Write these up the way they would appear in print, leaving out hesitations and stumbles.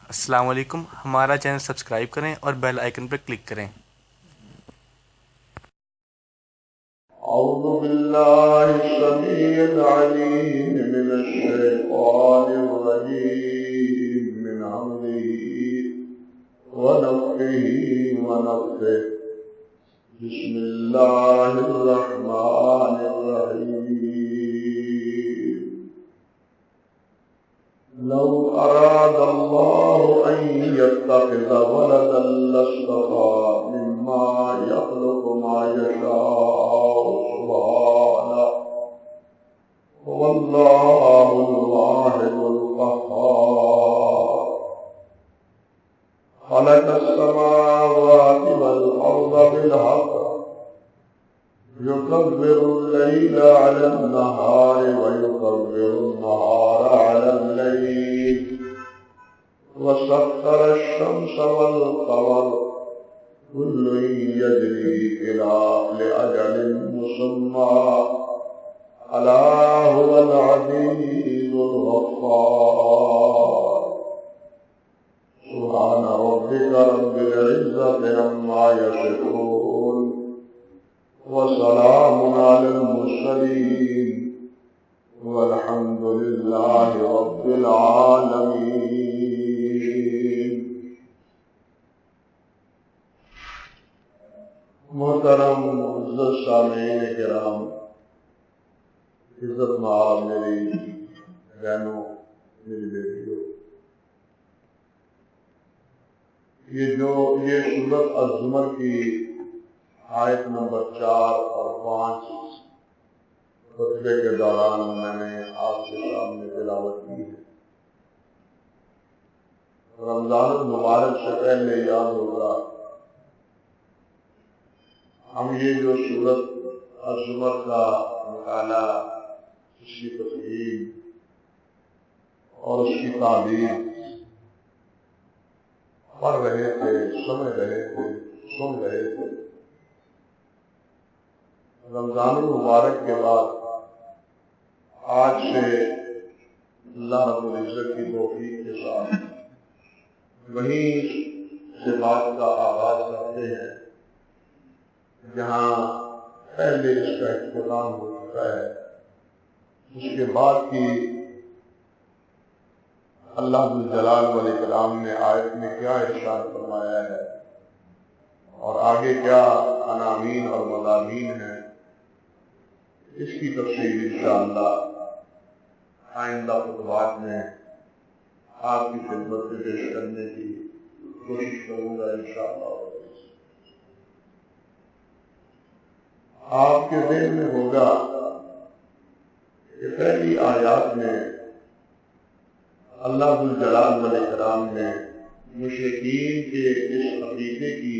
السلام علیکم، ہمارا چینل سبسکرائب کریں اور بیل آئیکن پر کلک کریں۔ اعوذ باللہ السمیع العلیم من الشیطان الرجیم من حمزہ ونفخہ ونفثہ بسم اللہ الرحمن الرحیم لو اراد اللہ ان يتخذ ولدا لاصطفى مما يخلق ما يشاء سبحانه والله الواحد القهار خلق السماوات والأرض بالحق يكبر الليل على النهار ويكبر النهار على الليل وسخر الشمس والقمر كل يجري لأجل مسمى ألا هو العزيز الغفار سبحان ربك رب العزة عما يصفون وسلام على المرسلين والحمد لله رب العالمين۔ محترم معزز سامعین کرام، عزت مآب میری بہنوں، میری بیٹیوں، یہ سورۃ الزمر کی آیت نمبر 4 اور 5 خطبے کے دوران میں نے آپ کے سامنے تلاوت کی ہے۔ رمضان المبارک سے پہلے یاد ہوگا ہم یہ جو سورۃ الزمر کا مطالعہ، اس کی تفہیم اور اس کی تعبیر پڑھ رہے تھے، سمجھ رہے تھے، سن رہے تھے۔ رمضان المبارک کے بعد آج سے اللہ رب العزت کی توفیق کے ساتھ وہیں سے بات کا آغاز کرتے ہیں جہاں پہلے اس کا اختتام ہو چکا ہے۔ اس کے بعد کی اللہ ذوالجلال والاکرام نے آیت میں کیا ارشاد فرمایا ہے اور آگے کیا عناوین اور مضامین ہیں، اس کی تفصیل انشاءاللہ آئندہ خطبات میں آپ کی خدمت میں پیش کرنے کی کوشش کروں گا انشاءاللہ۔ آپ کے ذہن میں ہوگا کہ پہلی آیات میں اللہ ذوالجلال والاکرام نے مشرکین کے اس عقیدے کی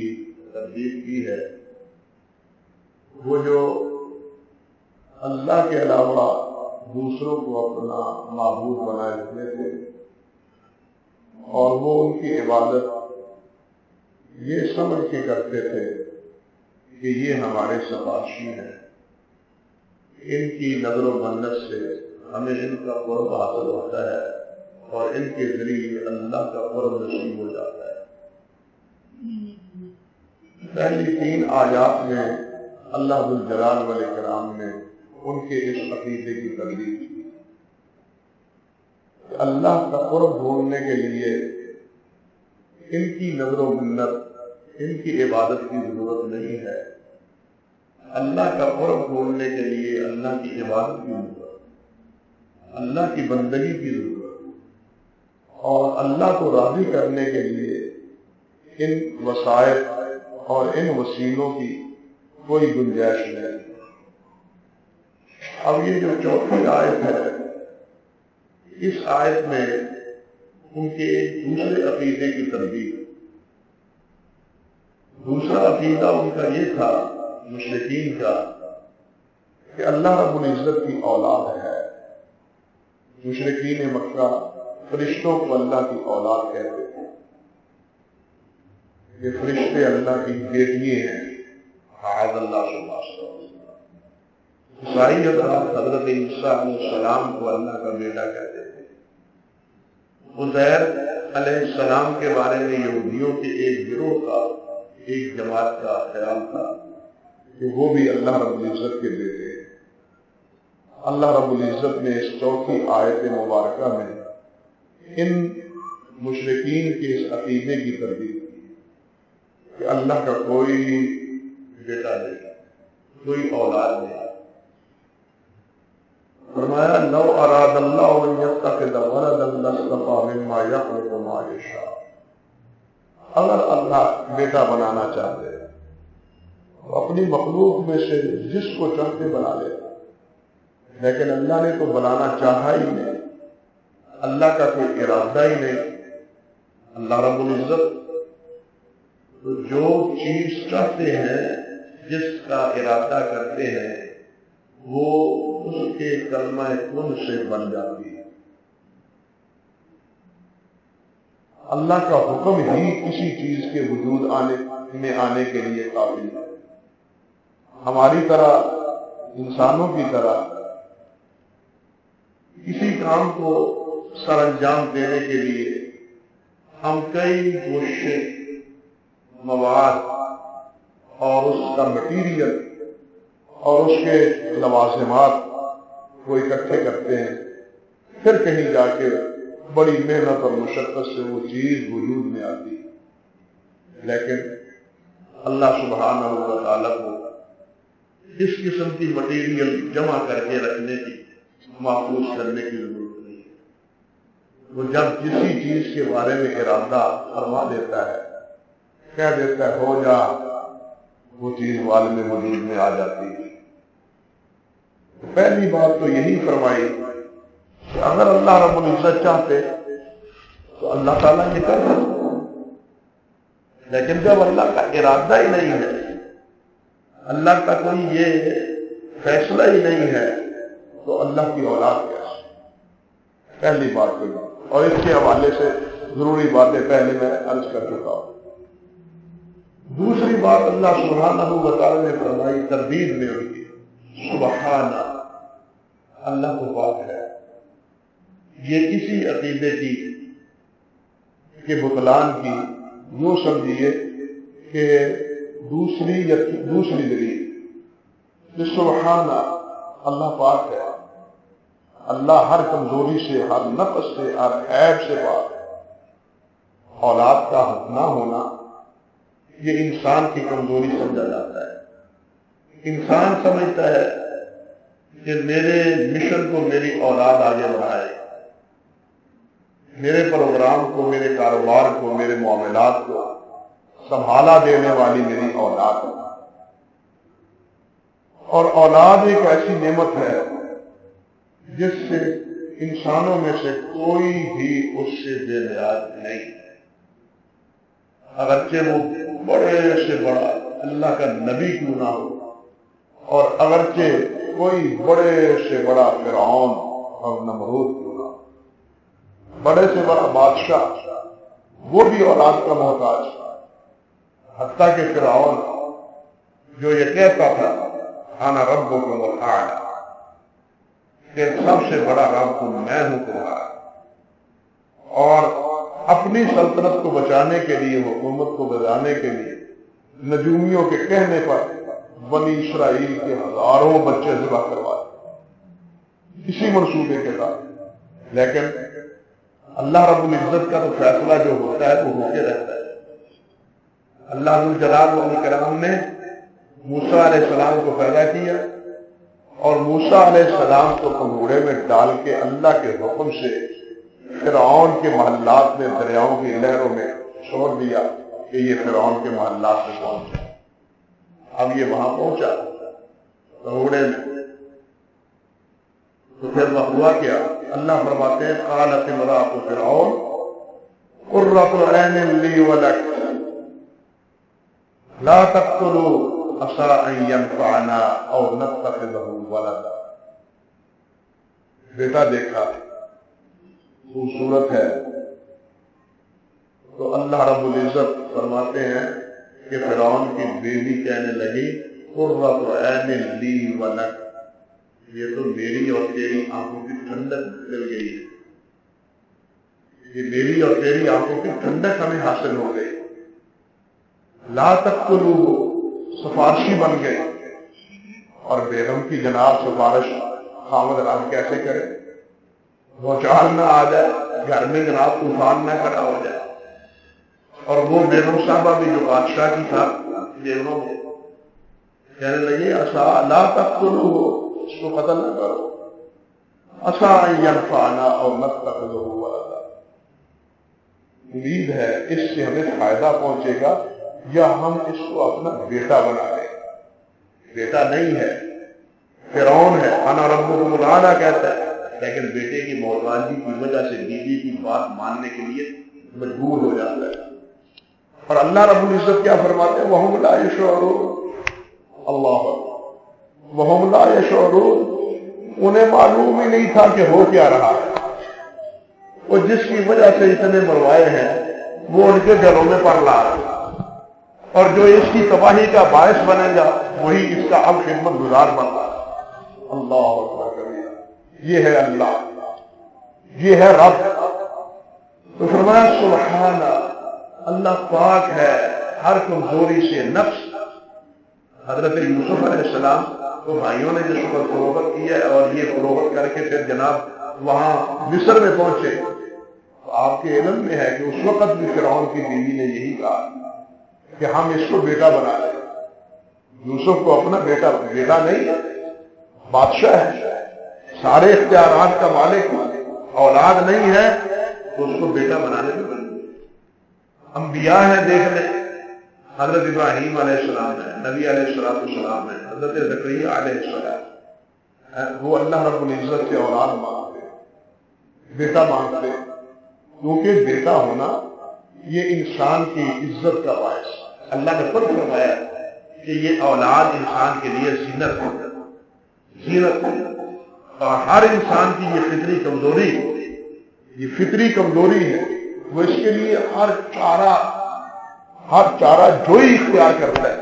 تردید کی ہے، وہ جو اللہ کے علاوہ دوسروں کو اپنا معبود بنائے رکھتے تھے اور وہ ان کی عبادت یہ سمجھ کے کرتے تھے کہ یہ ہمارے سفارشی ہیں، ان کی نظر و منت سے ہمیں ان کا قرب حاصل ہوتا ہے اور ان کے ذریعے اللہ کا قرب نصیب ہو جاتا ہے۔ پہلی 3 آیات میں اللہ ذوالجلال والاکرام نے ان کے اس عقیدے کی تردید کی کہ اللہ کا قرب ڈھونڈنے کے لیے ان کی نظر و منت، ان کی عبادت کی ضرورت نہیں ہے۔ اللہ کا قرب ڈھونڈنے کے لیے اللہ کی عبادت کی ضرورت، اللہ کی بندگی کی ضرورت، اور اللہ کو راضی کرنے کے لیے ان وسائل اور ان وسیلوں کی کوئی گنجائش نہیں۔ اب یہ جو 4تھی آیت ہے، اس آیت میں ان کے دوسرے عقیدے کی تردید۔ دوسرا عقیدہ ان کا یہ تھا مشرکین کا کہ اللہ رب العزت کی اولاد ہے۔ مشرکین مکہ فرشتوں کو اللہ کی اولاد کہتے تھے، یہ فرشتے اللہ کی بیٹیاں ہیں، معاذ اللہ سے واسطہ۔ عیسائی حضرت عیسیٰ علیہ السلام کو اللہ کا بیٹا کہتے تھے۔ عزیر علیہ السلام کے بارے میں یہودیوں کے ایک گروہ کا، ایک جماعت کا خیال تھا کہ وہ بھی اللہ رب العزت کے بیٹے ہیں۔ اللہ رب العزت نے اس چوتھی آیت مبارکہ میں ان مشرکین کے اس عقیدے کی تردید کی کہ اللہ کا کوئی بیٹا نہیں، کوئی اولاد نہیں۔ فرمایا لو اراد اللہ ان یتخذ ولدا لاصطفى مما يخلق ما يشاء، اگر اللہ بیٹا بنانا چاہتے تو اپنی مخلوق میں سے جس کو چاہتے بنا لیتا، لیکن اللہ نے تو بنانا چاہا ہی نہیں، اللہ کا کوئی ارادہ ہی نہیں۔ اللہ رب العزت تو جو چیز چاہتے ہیں، جس کا ارادہ کرتے ہیں، وہ اس کے کلمہ کن سے بن جاتی ہے۔ اللہ کا حکم ہی کسی چیز کے وجود آنے کے لیے قابل ہے۔ ہماری طرح، انسانوں کی طرح کسی کام کو سر انجام دینے کے لیے ہم کئی کوششیں، مواد اور اس کا مٹیریل اور اس کے لوازمات کو اکٹھے کرتے ہیں، پھر کہیں جا کے بڑی محنت اور مشقت سے وہ چیز وجود میں آتی ہے۔ لیکن اللہ سبحانہ و تعالیٰ کو اس قسم کی مٹیریل جمع کر کے رکھنے کی، محفوظ کرنے کی ضرورت نہیں ہے۔ وہ جب کسی چیز کے بارے میں ارادہ فرما دیتا ہے، کہہ دیتا ہے ہو جا، وہ چیز عالم وجود میں آ جاتی ہے۔ پہلی بات تو یہی فرمائی کہ اگر اللہ رب العزت چاہتے تو اللہ تعالیٰ یہ کر سکتے، لیکن جب اللہ کا ارادہ ہی نہیں ہے، اللہ کا کوئی یہ فیصلہ ہی نہیں ہے، تو اللہ کی اولاد کیسے؟ پہلی بات تو، اور اس کے حوالے سے ضروری باتیں پہلے میں عرض کر چکا ہوں۔ دوسری بات اللہ سبحانہ و تعالیٰ نے فرمائی تردید میں ہوئی، سبحانہ، اللہ کو پاک ہے۔ یہ کسی عقیدے کی کہ بطلان کی یوں سمجھیے کہ دوسری دلیل کہ سبحانہ، اللہ پاک ہے، اللہ ہر کمزوری سے، ہر نقص سے، ہر عیب سے پاک ہے۔ اولاد کا حق نہ ہونا یہ انسان کی کمزوری سمجھا جاتا ہے۔ انسان سمجھتا ہے کہ میرے مشن کو میری اولاد آگے بڑھائے، میرے پروگرام کو، میرے کاروبار کو، میرے معاملات کو سنبھالا دینے والی میری اولاد ہے۔ اور اولاد ایک ایسی نعمت ہے جس سے انسانوں میں سے کوئی بھی اس سے بے نیاز نہیں ہے، اگرچہ وہ بڑے سے بڑا اللہ کا نبی کیوں نہ ہو، اور اگرچہ کوئی بڑے سے بڑا فرعون اور نمرود کیوں نہ ہو، بڑے سے بڑا بادشاہ، وہ بھی اولاد کا محتاج، حتیٰ کہ فرعون جو یہ کہتا تھا انا ربکم الاعلی، کہ سب سے بڑا رب تو میں ہوں تمہارا، اور اپنی سلطنت کو بچانے کے لیے، حکومت کو بچانے کے لیے نجومیوں کے کہنے پر بنی اسرائیل کے ہزاروں بچے ذبح کروائے اسی منصوبے کے ساتھ۔ لیکن اللہ رب العزت کا تو فیصلہ جو ہوتا ہے وہ ہو کے رہتا ہے۔ اللہ ذوالجلال والاکرام نے موسیٰ علیہ السلام کو پیدا کیا اور موسیٰ علیہ السلام کو پگوڑے میں ڈال کے اللہ کے حکم سے فرعون کے محلات میں دریاؤں کی لہروں میں چھوڑ دیا کہ یہ فرعون کے محلات میں پہنچا۔ اب یہ وہاں پہنچا پگوڑے میں، تو پھر وہ ہوا کیا؟ اللہ فرماتے ہیں قالت امرأۃ فرعون قرۃ عین لی ولک لا تقتلوا عسى ان ينفعنا او نتخذه ولدا۔ بیٹا دیکھا خوبصورت ہے، تو اللہ رب العزت فرماتے ہیں کہ فرعون کی بیوی کہنے لگی قرۃ عین لی ولک، یہ تو میری اور تیری آنکھوں کی ٹھنڈک مل گئی ہے، کہ میری اور تیری آنکھوں کی ٹھنڈک ہمیں حاصل ہو گئی. لا تقتلوا سفارشی بن گئے. اور بیگم کی جناب سفارش خامد رات کیسے کرے؟ بھوچال نہ آ جائے، گھر میں جناب طوفان نہ کھڑا ہو جائے. اور وہ بیگم صاحبہ بھی جو بادشاہ کی تھا بیگموں میں کہنے لگے اسا لا تقتلوا، اس کو قتل نہ کرو. اسا ان ينفعنا او نتخذه ولدا، امید ہے اس سے ہمیں فائدہ پہنچے گا یا ہم اس کو اپنا بیٹا بنا لیں. بیٹا نہیں ہے، فرعون ہے، انا ربکم الاعلی کہتا ہے، لیکن بیٹے کی موجودگی کی وجہ سے بیوی کی بات ماننے کے لیے مجبور ہو جاتا ہے. اور اللہ رب العزت کیا فرماتے ہیں؟ وَهُمْ لَا يَشْعُرُونَ. اللہ وَهُمْ لَا يَشْعُرُونَ، انہیں معلوم ہی نہیں تھا کہ ہو کیا رہا ہے. وہ جس کی وجہ سے اتنے مروائے ہیں وہ ان کے گھروں میں پڑ لا رہا ہے، اور جو اس کی تباہی کا باعث بنے گا وہی اس کا اب خدمت گزار بن رہا ہے. اللہ اکبر. یہ ہے اللہ، یہ ہے رب. تو فرمایا سبحان اللہ، پاک ہے ہر کمزوری سے نفس. حضرت یوسف علیہ السلام کو بھائیوں نے جس پر فروغت کی ہے اور یہ فروغت کر کے پھر جناب وہاں مصر میں پہنچے، تو آپ کے علم میں ہے کہ اس وقت بھی فرعون کی بیوی نے یہی کہا کہ ہم اس کو بیٹا بنا لیں. یوسف کو اپنا بیٹا نہیں، بادشاہ ہے، سارے اختیارات کا مالک، اولاد نہیں ہے تو اس کو بیٹا بنانے میں بن گئے. انبیاء ہیں، دیکھ لیں، حضرت ابراہیم علیہ السلام ہے، نبی علیہ السلام ہے، حضرت زکریا علیہ السلام، وہ اللہ رب العزت سے اولاد مانگتے، بیٹا مانگتے، کیونکہ بیٹا ہونا یہ انسان کی عزت کا باعث. اللہ نے خود فرمایا کہ یہ اولاد انسان کے لیے زینت ہے. اور ہر انسان کی یہ فطری کمزوری ہے، وہ اس کے لیے ہر چارہ جوئی اختیار کرتا ہے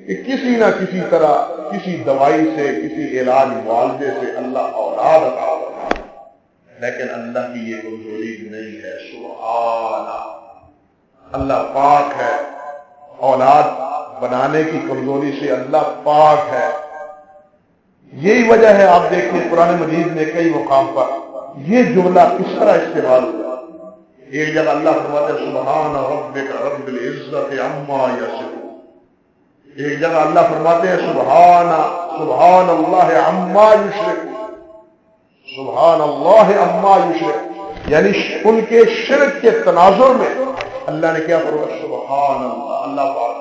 کہ کسی نہ کسی طرح، کسی دوائی سے، کسی علاج معالجے سے اللہ اولاد عطا کرتا ہے. لیکن اللہ کی یہ کمزوری نہیں ہے. سبحان اللہ، پاک ہے. اولاد بنانے کی کمزوری سے اللہ پاک ہے. یہی وجہ ہے آپ دیکھیں قرآن مجید میں کئی مقام پر یہ جملہ کس طرح استعمال ہوا. ایک جگہ اللہ فرماتے ہیں سبحان ربک رب العزت عما یصفون. ایک جگہ اللہ فرماتے ہیں سبحان اللہ عما یشرکون. سبحان اللہ عما یشرکون، یعنی ان کے شرک کے تناظر میں اللہ نے کیا فرمایا؟ سبحان اللہ. اللہ پاک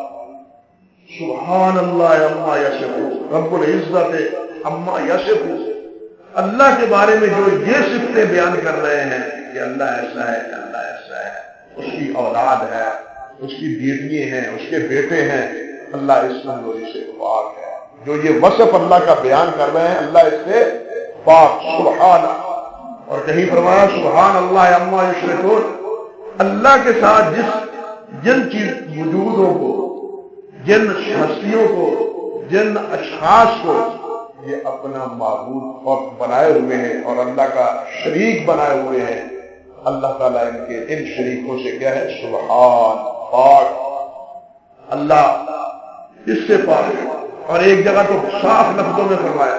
سبحان اللہ عما یصفون، رب العزت عما یصفون. اللہ کے بارے میں جو یہ صفتیں بیان کر رہے ہیں کہ اللہ ایسا ہے، اللہ ایسا ہے، اس کی اولاد ہے، اس کی بیٹیاں ہیں، اس کے بیٹے ہیں، اللہ اس کمزوری سے پاک ہے. جو یہ وصف اللہ کا بیان کر رہے ہیں اللہ اس سے پاک. سبحان. اور کہیں فرمایا سبحان اللہ عما یشرکون. اللہ کے ساتھ جن چیز وجودوں کو، جن ہستیوں کو، جن اشخاص کو یہ اپنا معبود اور بنائے ہوئے ہیں اور اللہ کا شریک بنائے ہوئے ہیں، اللہ تعالیٰ ان شریکوں سے کیا ہے؟ سبحان، پاک. اللہ اس سے پاک ہے. اور ایک جگہ تو صاف لفظوں میں فرمایا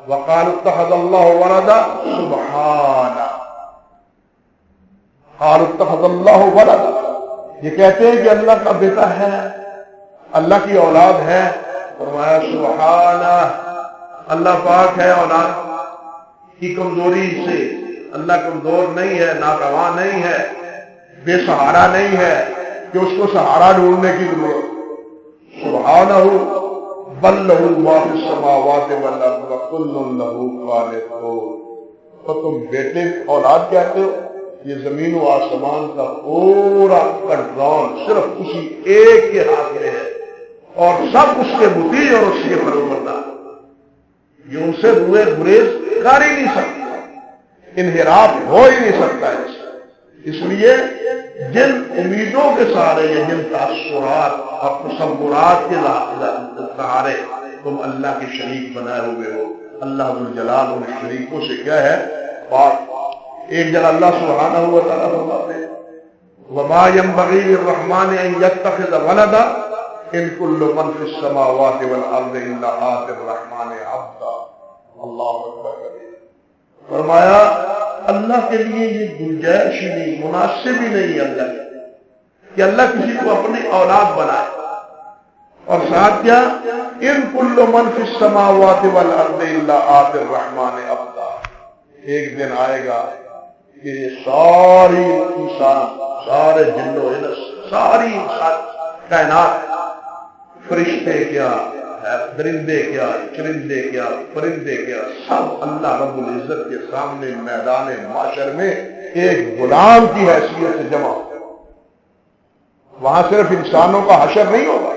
وقالوا اتخذ اللہ ولدا. سبحان، قالوا اتخذ اللہ ولدا، یہ کہتے ہیں کہ اللہ کا بیٹا ہے، اللہ کی اولاد ہے. فرمایا سبحان، اللہ پاک ہے اولاد کی کمزوری سے. اللہ کمزور نہیں ہے، ناتواں نہیں ہے، بے سہارا نہیں ہے کہ اس کو سہارا ڈھونڈنے کی ضرورت. سبحانہ بل لہ ما فی السماوات والارض وکل لہ قانتون. تو تم بیٹے اولاد کہتے ہو، یہ زمین و آسمان کا پورا کنٹرول صرف اسی ایک کے ہاتھ میں ہے اور سب اس کے مطیع اور اس کے فرمانبردار. یہ ان سے روئے گریز کر ہی نہیں سکتا، انحراف ہو ہی نہیں سکتا ہے. اس لیے جن امیدوں کے سہارے یا جن تاثرات اور تصورات کے سہارے تم اللہ کے شریک بنائے ہوئے ہو، اللہ ذوالجلال ان شریکوں سے کیا ہے؟ پاک. ایک جگہ اللہ سبحانہ و تعالیٰ فرماتے ہیں وما ينبغي للرحمن ان يتخذ ولدا ان كل من في السماوات والارض الا آتي الرحمن عبدا. اللہ اکبر. فرمایا اللہ کے لیے یہ گنجائش ہی نہیں، مناسب ہی نہیں اللہ کہ اللہ کسی کو اپنی اولاد بنائے. اور ساتھ کیا ان كل من في السماوات والارض الا آتي الرحمن عبدا. ایک دن آئے گا کہ یہ ساری انسان، سارے جن و انس، ساری انسان کائنات، فرشتے کیا، درندے کیا، چرندے کیا، پرندے کیا، سب اللہ رب العزت کے سامنے میدان محشر میں ایک غلام کی حیثیت سے جمع ہو. وہاں صرف انسانوں کا حشر نہیں ہوگا،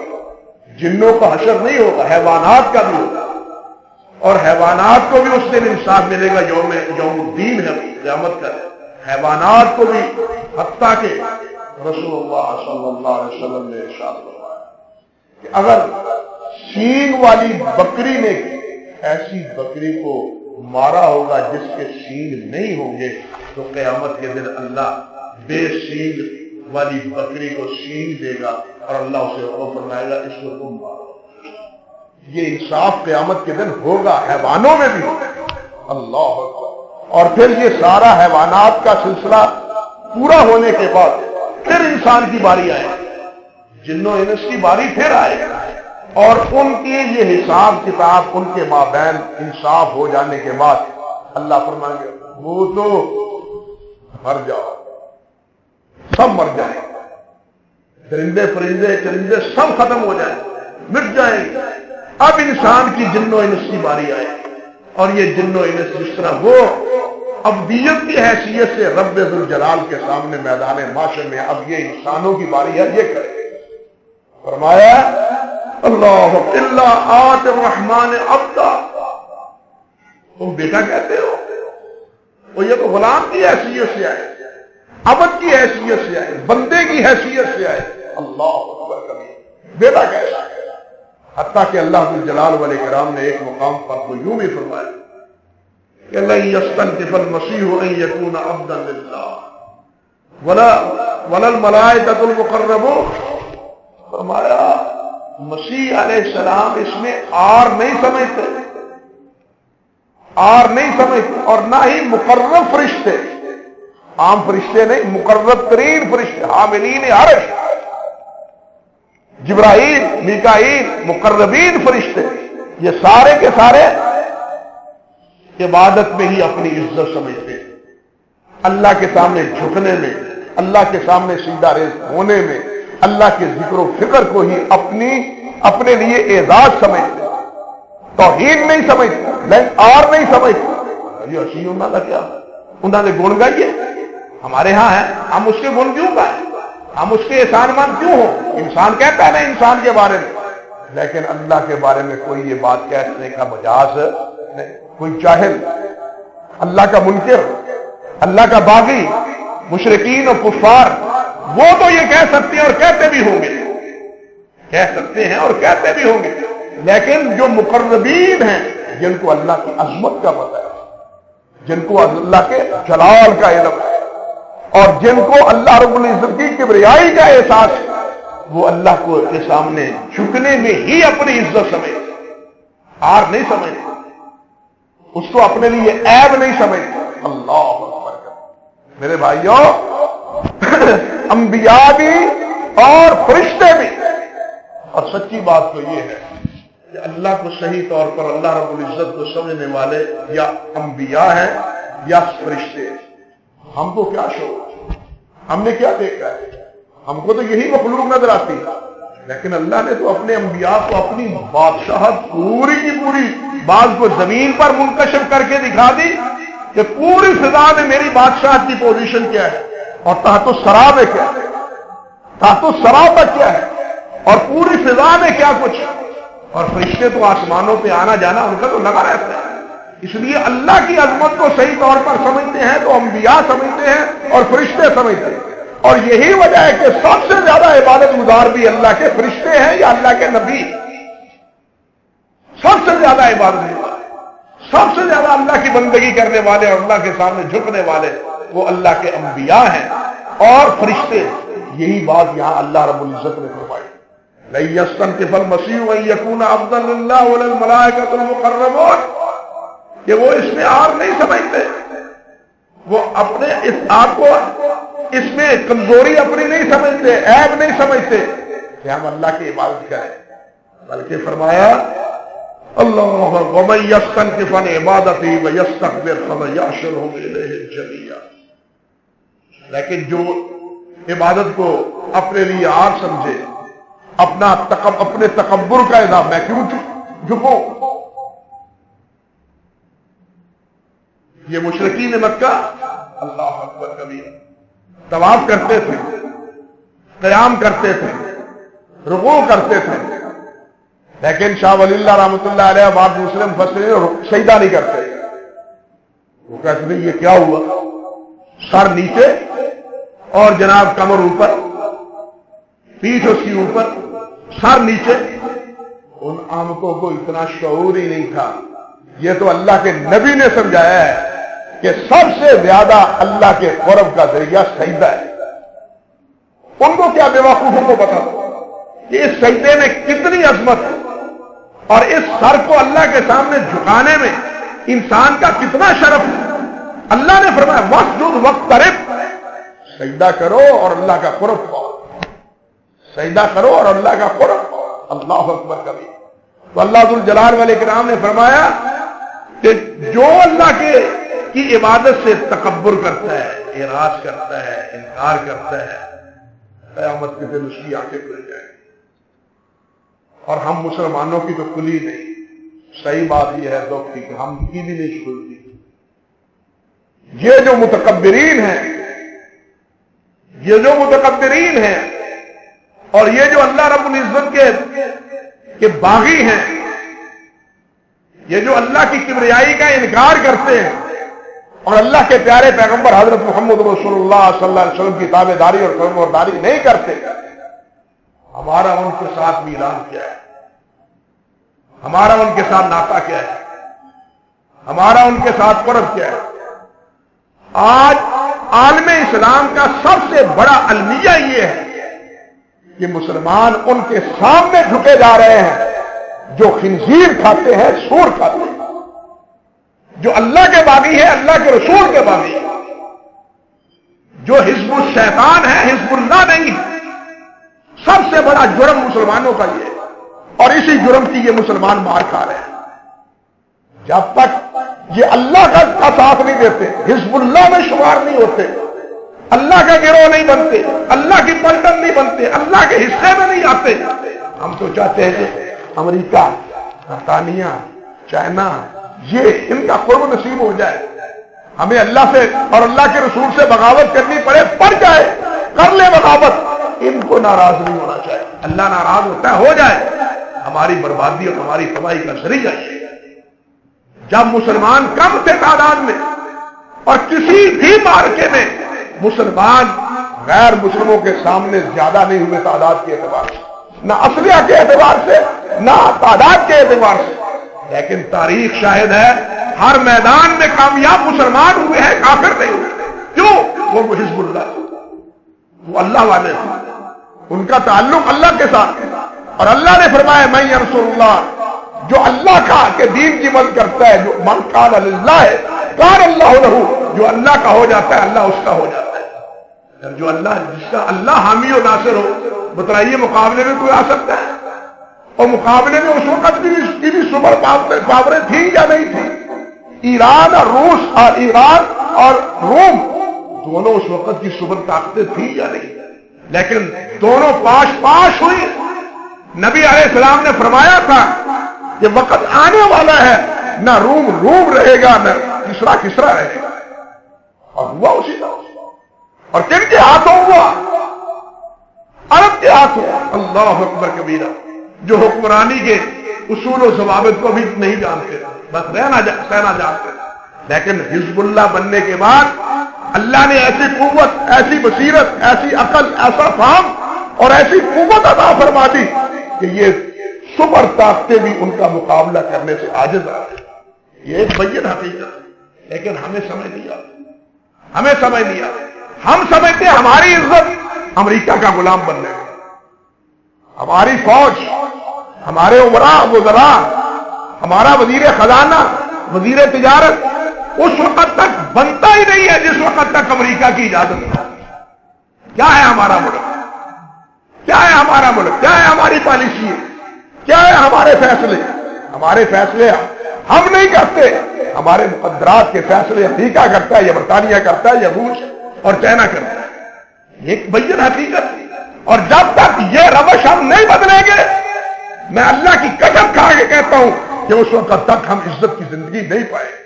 جنوں کا حشر نہیں ہوگا، حیوانات کا بھی ہوگا. اور حیوانات کو بھی اس دن انصاف ملے گا. یوم الدین ہے، قیامت کا. حیوانات کو بھی، حتیٰ کہ رسول اللہ صلی اللہ علیہ وسلم نے ارشاد فرمایا کہ اگر سینگ والی بکری نے ایسی بکری کو مارا ہوگا جس کے سینگ نہیں ہوں گے تو قیامت کے دن اللہ بے سینگ والی بکری کو سینگ دے گا اور اللہ اسے حکم فرمائے گا اس کو تم مارو. یہ انصاف قیامت کے دن ہوگا، حیوانوں میں بھی ہوگا. اللہ اکبر. اور پھر یہ سارا حیوانات کا سلسلہ پورا ہونے کے بعد پھر انسان کی باری آئے، جنوں انس کی باری پھر آئے گا. اور ان کی یہ حساب کتاب، ان کے مابین انصاف ہو جانے کے بعد اللہ فرمائیں گے وہ تو مر جاؤ، سب مر جائیں، درندے پرندے چرندے سب ختم ہو جائیں، مٹ جائیں گے. اب انسان کی جن و انس کی باری آئے. اور یہ جن و انس جس طرح وہ ابدیت کی حیثیت سے رب ذوالجلال کے سامنے میدان محشر میں، اب یہ انسانوں کی باری ہے، یہ کرے. فرمایا اللہ الا آتي الرحمن عبدا. تم بیٹا کہتے ہو، وہ یہ تو غلام کی حیثیت سے آئے، عبد کی حیثیت سے آئے، بندے کی حیثیت سے آئے. اللہ اکبر کبھی بیٹا کیسا ہے. حتیٰ کہ اللہ ذوالجلال والاکرام نے ایک مقام پر تو یوں بھی فرمایا کہ لن يستنكف المسيح ان يكون عبدا لله ولا الملائكة المقربون. فرمایا مسیح علیہ السلام اس میں آر نہیں سمجھتے، آر نہیں سمجھتے، اور نہ ہی مقرب فرشتے، عام فرشتے نہیں، مقرب ترین فرشتے، حاملین عرش، جبرائیل، میکائیل، مقربین فرشتے، یہ سارے کے سارے عبادت میں ہی اپنی عزت سمجھتے ہیں. اللہ کے سامنے جھکنے میں، اللہ کے سامنے سیدھا ریز ہونے میں، اللہ کے ذکر و فکر کو ہی اپنے لیے اعزاز سمجھتے. توہین نہیں سمجھتے، لیکن اور نہیں سمجھتے. یہ اسی انہوں نے گن گائیے، ہمارے ہاں ہے، ہم اس کے گن کیوں گائیں، ہم اس کے احسان مند کیوں ہوں. انسان کہتا ہے نا انسان کے بارے میں، لیکن اللہ کے بارے میں کوئی یہ بات کہنے کا مجاز نہیں. کوئی جاہل، اللہ کا منکر، اللہ کا باغی، مشرکین اور کفار، وہ تو یہ کہہ سکتے ہیں اور کہتے بھی ہوں گے، کہہ سکتے ہیں اور کہتے بھی ہوں گے. لیکن جو مقربین ہیں، جن کو اللہ کی عظمت کا پتہ ہے، جن کو اللہ کے جلال کا علم ہے، اور جن کو اللہ رب العزت کی کبریائی کا احساس ہے، وہ اللہ کو کے سامنے جھکنے میں ہی اپنی عزت سمجھتے، ہار نہیں سمجھتے، اس کو اپنے لیے عیب نہیں سمجھتے. اللہ اکبر. میرے بھائیوں، انبیاء بھی اور فرشتے بھی. اور سچی بات تو یہ ہے کہ اللہ کو صحیح طور پر اللہ رب العزت کو سمجھنے والے یا انبیاء ہیں یا فرشتے ہیں. ہم کو کیا شوق، ہم نے کیا دیکھا ہے، ہم کو تو یہی مخلوق نظر آتی ہے. لیکن اللہ نے تو اپنے انبیاء کو اپنی بادشاہت پوری کی پوری بعض کو زمین پر منکشف کر کے دکھا دی کہ پوری فضا میں میری بادشاہت کی پوزیشن کیا ہے، اور تحت الثری میں کیا ہے، تحت الثری پر کیا ہے، اور پوری فضا میں کیا کچھ. اور فرشتے تو آسمانوں پہ آنا جانا ان کا تو لگا رہتا ہے. اس لیے اللہ کی عظمت کو صحیح طور پر سمجھتے ہیں تو انبیاء سمجھتے ہیں اور فرشتے سمجھتے ہیں. اور یہی وجہ ہے کہ سب سے زیادہ عبادت گزار بھی اللہ کے فرشتے ہیں یا اللہ کے نبی. سب سے زیادہ عبادت گزار، سب سے زیادہ اللہ کی بندگی کرنے والے اور اللہ کے سامنے جھکنے والے وہ اللہ کے انبیاء ہیں اور فرشتے. یہی بات یہاں اللہ رب العزت نے فرمائی. لَن يَسْتَنْكِفَ الْمَسِيحُ أَن يَكُونَ عَبْدًا لِلَّهِ وَلَا الْمَلَائِكَةُ الْمُقَرَّبُونَ. کہ وہ اس میں عار نہیں سمجھتے, وہ اپنے اس آپ کو اس میں کمزوری اپنی نہیں سمجھتے, عیب نہیں سمجھتے کہ ہم اللہ کی عبادت کریں, بلکہ فرمایا اللہ وَمَن يَسْتَنْكِفْ عَنْ عِبَادَتِهِ وَيَسْتَكْبِرْ فَسَيَحْشُرُهُمْ إِلَيْهِ جَمِيعًا. لیکن جو عبادت کو اپنے لیے عار سمجھے, اپنے تکبر کا اظہار, میں کیوں جھکوں. یہ مشرکین مکہ اللہ اکبر کبیرہ طواف کرتے تھے, قیام کرتے تھے, رکوع کرتے تھے, لیکن شاہ ولی اللہ رحمۃ اللہ علیہ بعض دوسرے مفسرین سجدہ نہیں کرتے. وہ کہتے ہیں یہ کیا ہوا, سر نیچے اور جناب کمر اوپر, پیٹھ اس کی اوپر, سر نیچے. ان آمکوں کو اتنا شعور ہی نہیں تھا. یہ تو اللہ کے نبی نے سمجھایا ہے کہ سب سے زیادہ اللہ کے قرب کا ذریعہ سجدہ ہے. ان کو کیا بیوقوفوں کو پتا کہ اس سجدے میں کتنی عظمت ہے اور اس سر کو اللہ کے سامنے جھکانے میں انسان کا کتنا شرف ہے. اللہ نے فرمایا واسجد واقترب, سجدہ کرو اور اللہ کا قرب پاؤ, سجدہ کرو اور اللہ کا قرب پاؤ. اللہ اکبر کبھی. تو اللہ ذو الجلال والاکرام نے فرمایا کہ جو اللہ کی عبادت سے تکبر کرتا ہے, اعراض کرتا ہے, انکار کرتا ہے, قیامت کے دن اس کی آنکھیں کھل جائیں. اور ہم مسلمانوں کی تو کھلی نہیں. صحیح بات یہ ہے دکھ کی کہ ہم کی بھی نہیں کھلتی. یہ جو متکبرین ہیں اور یہ جو اللہ رب العزت کے باغی ہیں, یہ جو اللہ کی کبریائی کا انکار کرتے ہیں اور اللہ کے پیارے پیغمبر حضرت محمد رسول اللہ صلی اللہ علیہ وسلم کی تابعداری اور فرمانبرداری نہیں کرتے, ہمارا ان کے ساتھ میلان کیا ہے, ہمارا ان کے ساتھ ناطہ کیا ہے, ہمارا ان کے ساتھ قرب کیا ہے. آج عالم اسلام کا سب سے بڑا المیہ یہ ہے کہ مسلمان ان کے سامنے جھکے جا رہے ہیں جو خنزیر کھاتے ہیں, سور کھاتے ہیں, جو اللہ کے باغی ہے, اللہ کے رسول کے باغی ہے, جو حزب الشیطان ہے, حزب اللہ نہیں. سب سے بڑا جرم مسلمانوں کا یہ ہے اور اسی جرم کی یہ مسلمان مار کھا رہے ہیں. جب تک یہ اللہ کا ساتھ نہیں دیتے, حزب اللہ میں شمار نہیں ہوتے, اللہ کا گروہ نہیں بنتے, اللہ کی پلٹن نہیں بنتے, اللہ کے حصے میں نہیں آتے. ہم تو چاہتے ہیں کہ امریکہ, برطانیہ, چائنا, یہ ان کا قرب نصیب ہو جائے, ہمیں اللہ سے اور اللہ کے رسول سے بغاوت کرنی پڑے, پڑ جائے, کر لے بغاوت. ان کو ناراض نہیں ہونا چاہیے. اللہ ناراض ہوتا ہے, ہو جائے, ہماری بربادی اور ہماری تباہی کا ذریعہ ہے. جب مسلمان کم تھے تعداد میں اور کسی بھی مارکے میں مسلمان غیر مسلموں کے سامنے زیادہ نہیں ہوئے تعداد کے اعتبار سے, نہ اصلیہ کے اعتبار سے, نہ تعداد کے اعتبار سے, لیکن تاریخ شاہد ہے ہر میدان میں کامیاب مسلمان ہوئے ہیں, کافر نہیں ہوئے. کیوں؟ وہ حزب اللہ, وہ اللہ والے ہیں, ان کا تعلق اللہ کے ساتھ. اور اللہ نے فرمایا میں ینصر اللہ, جو اللہ کا کہ دین کی مدد کرتا ہے, جو من کان للہ ہے کان اللہ لہ, جو اللہ کا ہو جاتا ہے اللہ اس کا ہو جاتا ہے. جو اللہ, جس کا اللہ حامی و ناصر ہو, بتائیے مقابلے میں کوئی آ سکتا ہے؟ اور مقابلے میں اس وقت کی بھی سپر پاوریں تھیں یا نہیں تھیں؟ ایران اور روس, اور ایران اور روم دونوں اس وقت کی سپر طاقتیں تھیں یا نہیں, لیکن دونوں پاش ہوئی. نبی علیہ السلام نے فرمایا تھا کہ وقت آنے والا ہے نہ روم رہے گا, نہ کسرا رہے گا. اور ہوا اسی طرح. اور کن کے ہاتھوں ہوا؟ عرب کے ہاتھوں. اللہ اکبر کبیرہ, جو حکمرانی کے اصول و ضوابط کو بھی نہیں جانتے, بس سہنا جانتے. لیکن حزب اللہ بننے کے بعد اللہ نے ایسی قوت, ایسی بصیرت, ایسی عقل, ایسا فہم اور ایسی قوت عطا فرما دی کہ یہ سپر طاقتیں بھی ان کا مقابلہ کرنے سے عاجز آ گئی. یہ ایک بین حقیقت ہے, لیکن ہمیں سمجھ نہیں آتی. ہمیں سمجھ نہیں آتا. ہم سمجھتے ہیں ہماری عزت امریکہ کا غلام بننے میں. ہماری فوج، ہمارے عمراء وزراء، ہمارا وزیر خزانہ، وزیر تجارت اس وقت تک بنتا ہی نہیں ہے جس وقت تک امریکہ کی اجازت نہ. کیا ہے ہمارا ملک؟ کیا ہے ہمارا ملک؟ کیا ہے ہماری پالیسی؟ کیا ہے ہمارے فیصلے؟ ہمارے فیصلے ہم نہیں کرتے. ہمارے مقدرات کے فیصلے امریکہ کرتا ہے یا برطانیہ کرتا ہے یا روس اور چائنا کرتا ہے. ایک بین حقیقت. اور جب تک یہ روش ہم نہیں بدلیں گے، میں اللہ کی قسم کھا کے کہتا ہوں کہ اس وقت تک ہم عزت کی زندگی نہیں پائیں گے.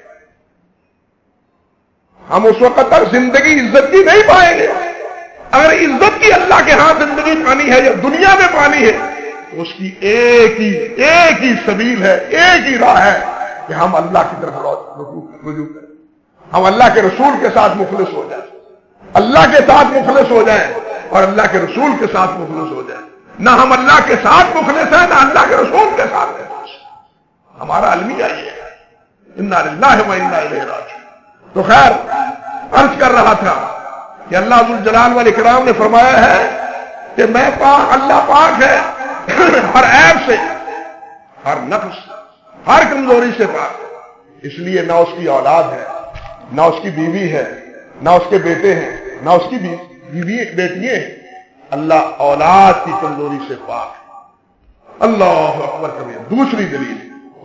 ہم اس وقت تک زندگی عزت کی نہیں پائیں گے. اگر عزت کی اللہ کے ہاں زندگی پانی ہے یا دنیا میں پانی ہے، تو اس کی ایک ہی سبیل ہے، ایک ہی راہ ہے کہ ہم اللہ کی طرف رجوع کریں. ہم اللہ کے رسول کے ساتھ مخلص ہو جائیں، اللہ کے ساتھ مخلص ہو جائیں اور اللہ کے رسول کے ساتھ مخلص ہو جائیں. نہ ہم اللہ کے ساتھ مخلص ہیں، نہ اللہ کے رسول کے ساتھ مخلص. ہمارا المیہ یہ ہے. انا للہ و انا الیہ راجعون. تو خیر، عرض کر رہا تھا کہ اللہ ذوالجلال والاکرام نے فرمایا ہے کہ میں پاک، اللہ پاک ہے ہر عیب سے، ہر نقص، ہر کمزوری سے پاک. اس لیے نہ اس کی اولاد ہے، نہ اس کی بیوی ہے، نہ اس کے بیٹے ہیں، نہ اس کی بیوی بیٹیاں ہیں. اللہ اولاد کی کمزوری سے پاک. اللہ اکبر کبیر. دوسری دلیل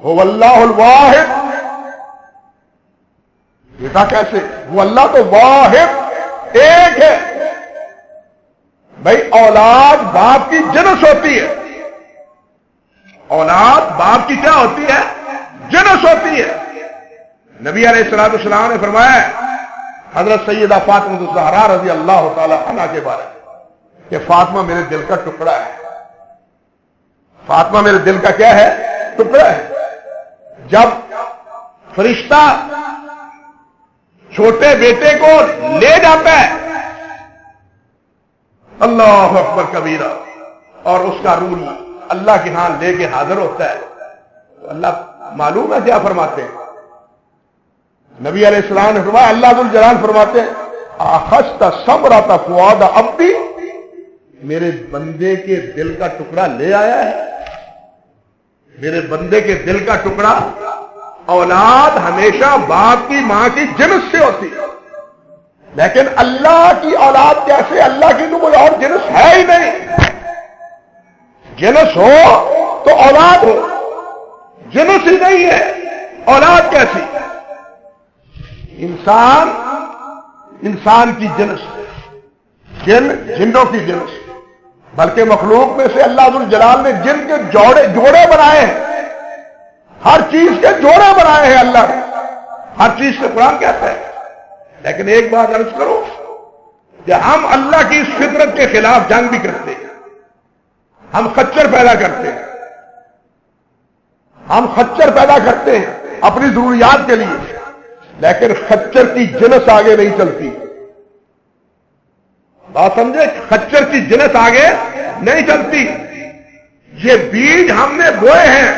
هو اللہ الواحد. بیٹا کیسے؟ وہ اللہ تو واحد ایک ہے. بھائی اولاد باپ کی جنس ہوتی ہے. اولاد باپ کی کیا ہوتی ہے؟ جنس ہوتی ہے. نبی علیہ الصلوۃ والسلام نے فرمایا ہے حضرت سیدہ فاطمہ الزہرا رضی اللہ تعالی عنہا کے بارے میں کہ فاطمہ میرے دل کا ٹکڑا ہے. فاطمہ میرے دل کا کیا ہے؟ ٹکڑا ہے. جب فرشتہ چھوٹے بیٹے کو لے جاتا ہے، اللہ اکبر کبیرہ، اور اس کا روح اللہ کے ہاں لے کے حاضر ہوتا ہے، تو اللہ معلوم ہے کیا فرماتے ہیں؟ نبی علیہ السلام نے فرمایا، اللہ ذوالجلال فرماتے ہیں اخذت ثمرۃ فؤاد عبدی، میرے بندے کے دل کا ٹکڑا لے آیا ہے. میرے بندے کے دل کا ٹکڑا. اولاد ہمیشہ باپ کی ماں کی جنس سے ہوتی ہے، لیکن اللہ کی اولاد کیسے؟ اللہ کی تو کوئی اور جنس ہے ہی نہیں. جنس ہو تو اولاد ہو، جنس ہی نہیں ہے، اولاد کیسی؟ انسان کی جنس، جنوں کی جنس. بلکہ مخلوق میں سے اللہ ذوالجلال نے جن کے جوڑے بنائے ہیں، ہر چیز کے جوڑے بنائے ہیں اللہ نے. ہر چیز سے قرآن کہتا ہے. لیکن ایک بات عرض کرو کہ ہم اللہ کی اس فطرت کے خلاف جنگ بھی کرتے ہیں. ہم خچر پیدا کرتے ہیں، ہم خچر پیدا کرتے ہیں اپنی ضروریات کے لیے، لیکن خچر کی جنس آگے نہیں چلتی. بات سمجھے؟ خچر کی جنس آگے نہیں چلتی. یہ بیج ہم نے بوئے ہیں،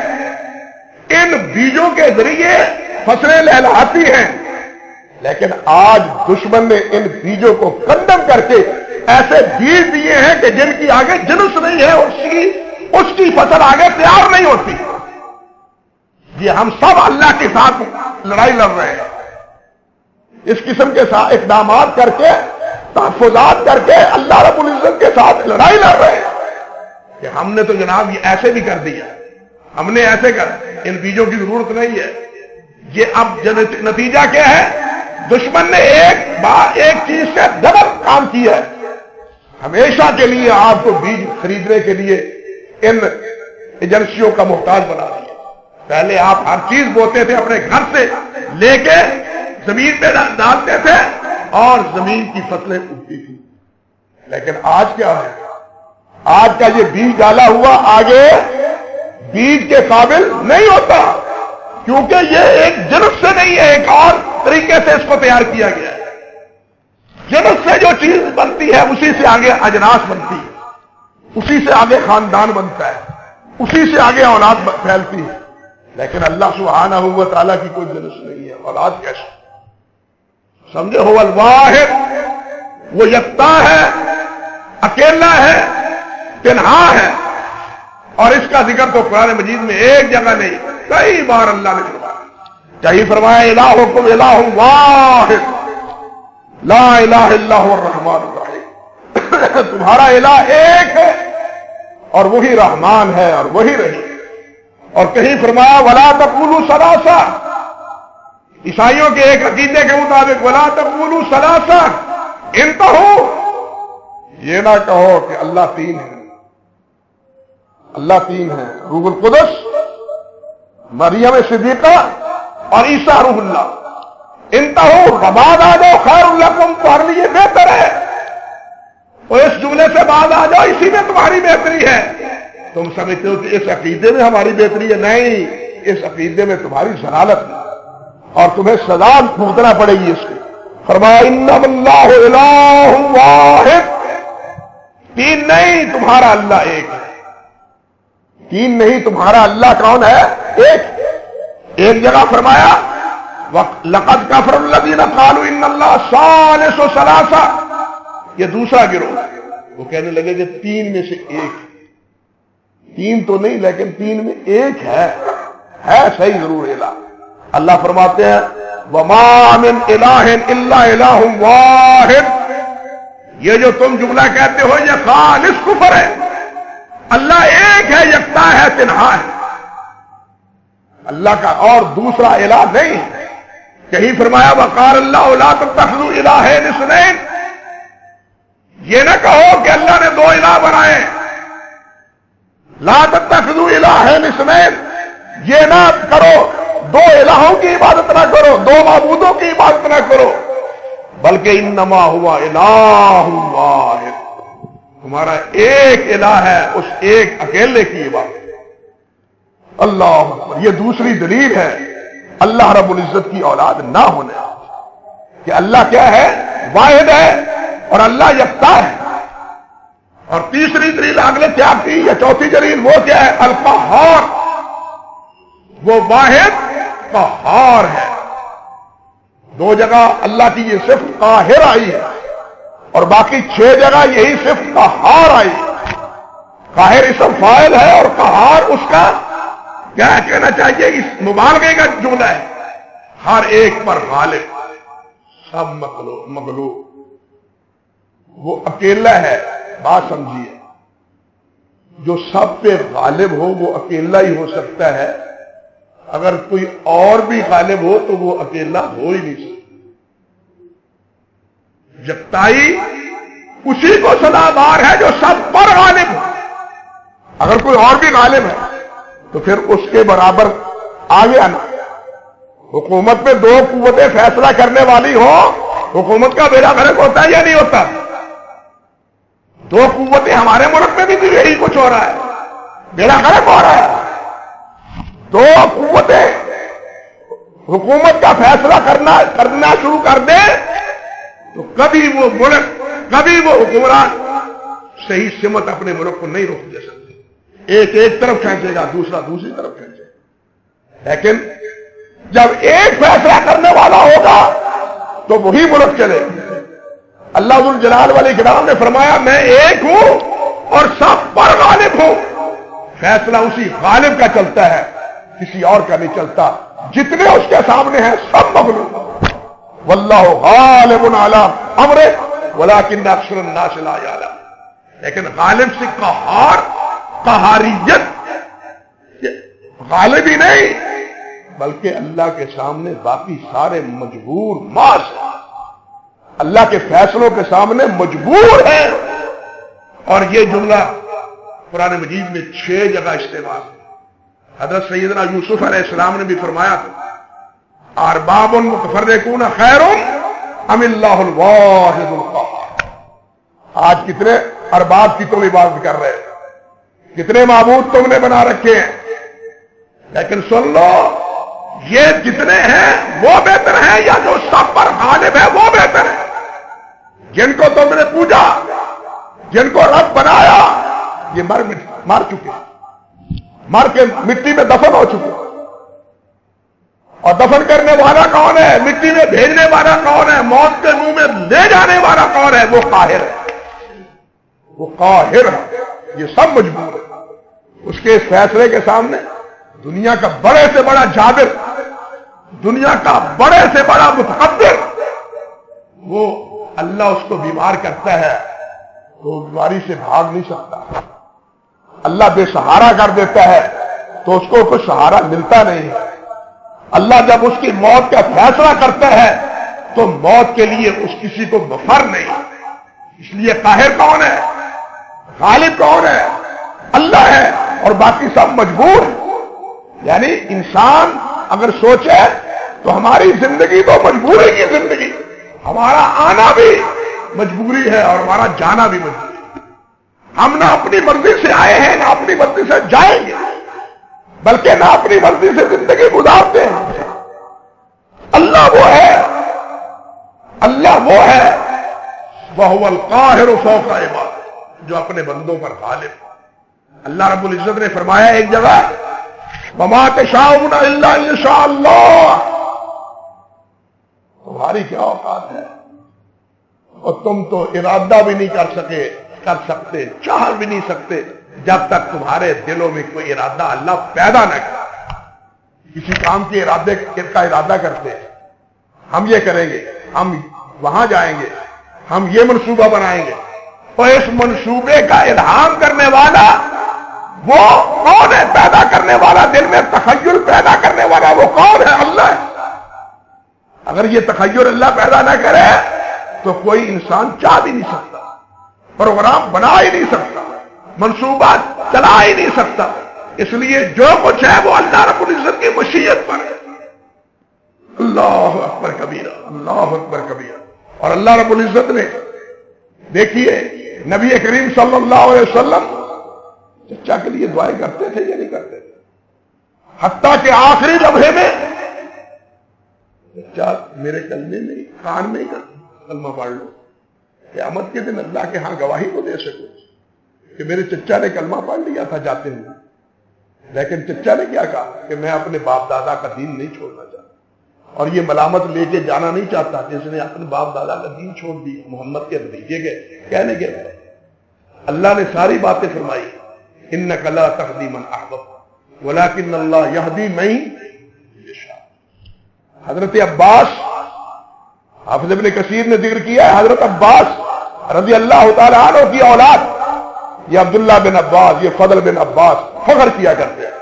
ان بیجوں کے ذریعے فصلیں لہلاتی ہیں، لیکن آج دشمن نے ان بیجوں کو کنڈم کر کے ایسے بیج دیے ہیں کہ جن کی آگے جنس نہیں ہے، اس کی فصل آگے تیار نہیں ہوتی. یہ ہم سب اللہ کے ساتھ لڑائی لڑ رہے ہیں. اس قسم کے ساتھ اقدامات کر کے، تحفظات کر کے اللہ رب العزت کے ساتھ لڑائی لڑ رہے ہیں کہ ہم نے تو جناب یہ ایسے بھی کر دیا، ہم نے ایسے کر، ان بیجوں کی ضرورت نہیں ہے. یہ اب نتیجہ کیا ہے؟ دشمن نے ایک چیز سے ڈبل کام کیا ہے. ہمیشہ کے لیے آپ کو بیج خریدنے کے لیے ان ایجنسیوں کا محتاج بنا دیا. پہلے آپ ہر چیز بوتے تھے، اپنے گھر سے لے کے زمین پہ ڈالتے تھے اور زمین کی فصلیں اگتی تھی. لیکن آج کیا ہے؟ آج کا یہ بیج ڈالا ہوا آگے بیج کے قابل نہیں ہوتا، کیونکہ یہ ایک جنس سے نہیں ہے، ایک اور طریقے سے اس کو تیار کیا گیا ہے. جنس سے جو چیز بنتی ہے اسی سے آگے اجناس بنتی ہے، اسی سے آگے خاندان بنتا ہے، اسی سے آگے اولاد پھیلتی ہے. لیکن اللہ سبحانہ و تعالیٰ کی کوئی جنس نہیں ہے، اولاد کیسے؟ سمجھے؟ هو الواحد، وہ یکتا ہے، اکیلا ہے، تنہا ہے. اور اس کا ذکر تو قرآن مجید میں ایک جگہ نہیں، کئی بار اللہ نے فرمایا. کہیں فرمایا الہکم الہ واحد لا الہ الا هو الرحمن الرحیم، تمہارا الہ ایک ہے اور وہی رحمان ہے اور وہی رحیم. اور کہیں فرمایا ولا تقولوا ثلاثہ، عیسائیوں کے ایک عقیدے کے مطابق ولا تقولوا ثلاثہ انتہوا، یہ نہ کہو کہ اللہ تین ہے. اللہ تین ہے، روح القدس، مریم صدیقہ اور عیسیٰ روح اللہ. انتہوا، بعد آ جاؤ، خیر لکم، تمہارے لیے بہتر ہے. تو اس جملے سے بعد آ جاؤ، اسی میں تمہاری بہتری ہے. تم سمجھتے ہو کہ اس عقیدے میں ہماری بہتری ہے؟ نہیں، اس عقیدے میں تمہاری ضلالت ہے اور تمہیں سزا بھگتنا پڑے گی اس کی. فرمایا انما اللہ الہ واحد، تین نہیں، تمہارا اللہ ایک ہے. تین نہیں، تمہارا اللہ کون ہے؟ ایک. ایک جگہ فرمایا لقد کفر الذین قالوا ان اللہ ثالث ثلاثہ، یہ دوسرا گروہ، وہ کہنے لگے کہ تین میں سے ایک. تین تو نہیں لیکن تین میں ایک ہے صحیح ضرور الہ. اللہ فرماتے ہیں وما من الہ الا الہ واحد، یہ جو تم جملہ کہتے ہو یہ خالص کفر ہے. اللہ ایک ہے، یکتا ہے، تنہا ہے. اللہ کا اور دوسرا الہ نہیں ہے. کہیں فرمایا وقال اللہ لا تتخذوا الہین اثنین، یہ نہ کہو کہ اللہ نے دو الہ بنائے. لا تتخذوا الہین اثنین، یہ نہ کرو، دو الہوں کی عبادت نہ کرو، دو معبودوں کی عبادت نہ کرو، بلکہ انما ہوا الہ واحد، تمہارا ایک الہ ہے، اس ایک اکیلے کی عبادت. اللہ اکبر. یہ دوسری دلیل ہے اللہ رب العزت کی اولاد نہ ہونے کہ اللہ کیا ہے؟ واحد ہے اور اللہ یکتا ہے. اور تیسری دلیل اگلے کیا کی یا چوتھی دلیل وہ کیا ہے؟ القہار، وہ واحد قہار ہے. دو جگہ اللہ کی یہ صفت قاہر آئی ہے اور باقی 6 جگہ یہی صفت قہار آئی. قاہر اسم فاعل ہے اور قہار اس کا کیا کہنا چاہیے؟ اس مبالغے کا جملہ ہے. ہر ایک پر غالب، سب مغلوب. وہ اکیلا ہے، بات سمجھیے. جو سب پہ غالب ہو وہ اکیلا ہی ہو سکتا ہے. اگر کوئی اور بھی غالب ہو تو وہ اکیلا ہو ہی نہیں سکتا. یکتائی اسی کو سزاوار ہے جو سب پر غالب ہو. اگر کوئی اور بھی غالب ہے تو پھر اس کے برابر آ گیا نا. حکومت میں دو قوتیں فیصلہ کرنے والی ہو، حکومت کا بیڑا غرق ہوتا ہے یا نہیں ہوتا؟ دو قوتیں ہمارے ملک میں بھی یہی کچھ ہو رہا ہے، بیڑا غرق ہو رہا ہے. دو قوتیں حکومت کا فیصلہ کرنا شروع کر دیں تو کبھی وہ ملک، کبھی وہ حکمران صحیح سمت اپنے ملک کو نہیں روک دے سکتے. ایک طرف کھینچے گا، دوسرا دوسری طرف کھینچے گا. لیکن جب ایک فیصلہ کرنے والا ہوگا تو وہی ملک چلے. اللہ ذو الجلال والاکرام نے فرمایا میں ایک ہوں اور سب پر غالب ہوں. فیصلہ اسی غالب کا چلتا ہے، کسی اور کا نہیں چلتا. جتنے اس کے سامنے ہیں سب مغلوب. واللہ غالب علی امرہ ولکن اکثر الناس لا یعلمون. لیکن غالب سے قہار، قہاریت، غالب ہی نہیں بلکہ اللہ کے سامنے باقی سارے مجبور ماس، اللہ کے فیصلوں کے سامنے مجبور ہیں. اور یہ جملہ قرآن مجید میں 6 جگہ استعمال ہے. حضرت سیدنا یوسف علیہ السلام نے بھی فرمایا تھا ارباب متفرقون خیر ام اللہ الواحد القہار. آج کتنے ارباب کی تم عبادت کر رہے ہیں، کتنے معبود تم نے بنا رکھے ہیں. لیکن سن لو، یہ جتنے ہیں وہ بہتر ہیں یا جو سب پر غالب ہے وہ بہتر ہے؟ جن کو تم نے پوجا، جن کو رب بنایا، یہ مر چکے، مر کے مٹی میں دفن ہو چکے. اور دفن کرنے والا کون ہے؟ مٹی میں بھیجنے والا کون ہے؟ موت کے منہ میں لے جانے والا کون ہے؟ وہ قاہر ہے، وہ قاہر ہے، یہ سب مجبور ہے اس کے اس فیصلے کے سامنے۔ دنیا کا بڑے سے بڑا جابر، دنیا کا بڑے سے بڑا متکبر، وہ اللہ اس کو بیمار کرتا ہے تو وہ بیماری سے بھاگ نہیں سکتا۔ اللہ بے سہارا کر دیتا ہے تو اس کو کوئی سہارا ملتا نہیں ہے۔ اللہ جب اس کی موت کا فیصلہ کرتا ہے تو موت کے لیے اس کسی کو مفر نہیں۔ اس لیے قاہر کون ہے؟ غالب کون ہے؟ اللہ ہے، اور باقی سب مجبور ہیں۔ یعنی انسان اگر سوچے تو ہماری زندگی تو مجبوری کی زندگی، ہمارا آنا بھی مجبوری ہے اور ہمارا جانا بھی مجبوری ہے۔ ہم نہ اپنی مرضی سے آئے ہیں نہ اپنی مرضی سے جائیں گے، بلکہ نہ اپنی مرضی سے زندگی گزارتے ہیں۔ اللہ وہ ہے، اللہ وہ ہے وَهُوَ الْقَاهِرُ فَوْقَ عِبَادِهِ، جو اپنے بندوں پر غالب ہے۔ اللہ رب العزت نے فرمایا ایک جگہ وَمَا تَشَاءُونَ إِلَّا أَن يَشَاءَ اللَّهُ، تمہاری کیا اوقات ہے اور تم تو ارادہ بھی نہیں کر سکتے، چاہ بھی نہیں سکتے جب تک تمہارے دلوں میں کوئی ارادہ اللہ پیدا نہ کرے۔ کسی کام کے ارادے کا ارادہ کرتے ہیں، ہم یہ کریں گے، ہم وہاں جائیں گے، ہم یہ منصوبہ بنائیں گے، اور اس منصوبے کا الہام کرنے والا وہ کون ہے؟ پیدا کرنے والا، دل میں تخیل پیدا کرنے والا وہ کون ہے؟ اللہ ہے۔ اگر یہ تخیل اللہ پیدا نہ کرے تو کوئی انسان چاہ بھی نہیں سکتا، پروگرام بنا ہی نہیں سکتا، منصوبہ چلا ہی نہیں سکتا۔ اس لیے جو کچھ ہے وہ اللہ رب العزت کی مشیت پر ہے۔ اللہ اکبر کبیرہ، اللہ اکبر کبیرہ۔ اور اللہ رب العزت نے دیکھیے نبی کریم صلی اللہ علیہ وسلم چچا کے لیے دعائیں کرتے تھے یا نہیں کرتے تھے؟ حتیٰ کہ آخری لمحے میں چچا میرے کلمے میں کان میں کلمہ پڑھ لو، قیامت کے دن اللہ کے ہاں گواہی کو دے سکو کہ میرے چچا نے کلمہ پڑھ لیا تھا جاتے ہوئے، لیکن چچا نے کیا کہا کہ میں اپنے باپ دادا کا دین نہیں چھوڑنا چاہتا، اور یہ ملامت لے کے جانا نہیں چاہتا کہ اس نے اپنے باپ دادا کا دین چھوڑ دی، محمد کے بھتیجے کے کہنے کے بعد اللہ نے ساری باتیں فرمائی، انک لا تہدی من احببت ولکن اللہ یہدی من یشاء۔ حضرت عباس، حافظ ابن کثیر نے ذکر کیا ہے، حضرت عباس رضی اللہ تعالی عنہ کی اولاد، یہ عبداللہ بن عباس، یہ فضل بن عباس فخر کیا کرتے ہیں،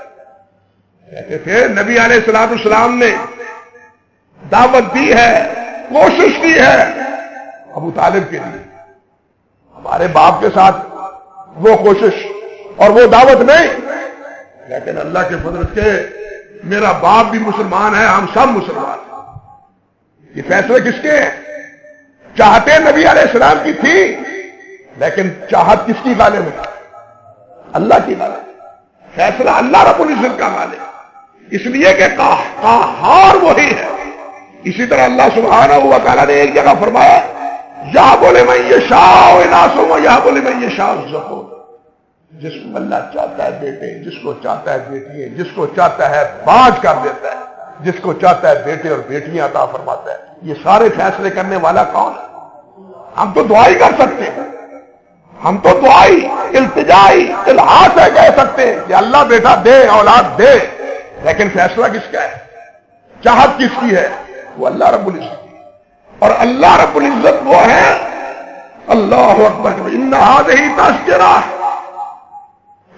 کہتے تھے نبی علیہ السلام نے دعوت دی ہے، کوشش کی ہے ابو طالب کے لیے، ہمارے باپ کے ساتھ وہ کوشش اور وہ دعوت نہیں، لیکن اللہ کے فضل سے میرا باپ بھی مسلمان ہے، ہم سب مسلمان ہیں۔ یہ فیصلے کس کے ہیں؟ چاہتے نبی علیہ السلام کی تھی، لیکن چاہت کس کی غالب ہے؟ اللہ کی غالب، فیصلہ اللہ رب العزت کا غالب، اس لیے کہ قہار وہی ہے۔ اسی طرح اللہ سبحانہ و تعالیٰ نے ایک جگہ فرمایا یہب لمن یشاء اناث ویہب لمن یشاء الذکور، جس کو اللہ چاہتا ہے بیٹے، جس کو چاہتا ہے بیٹیاں، جس کو چاہتا ہے باز کر دیتا ہے، جس کو چاہتا ہے بیٹے اور بیٹیاں عطا فرماتا ہے۔ یہ سارے فیصلے کرنے والا کون ہے؟ ہم تو دعائی کر سکتے ہیں، ہم تو دعائی التجائی الہا سے کہہ سکتے ہیں کہ اللہ بیٹا دے، اولاد دے، لیکن فیصلہ کس کا ہے؟ چاہت کس کی ہے؟ وہ اللہ رب العزت کی، اور اللہ رب العزت وہ ہے اللہ اکبر ان هذه تذکرہ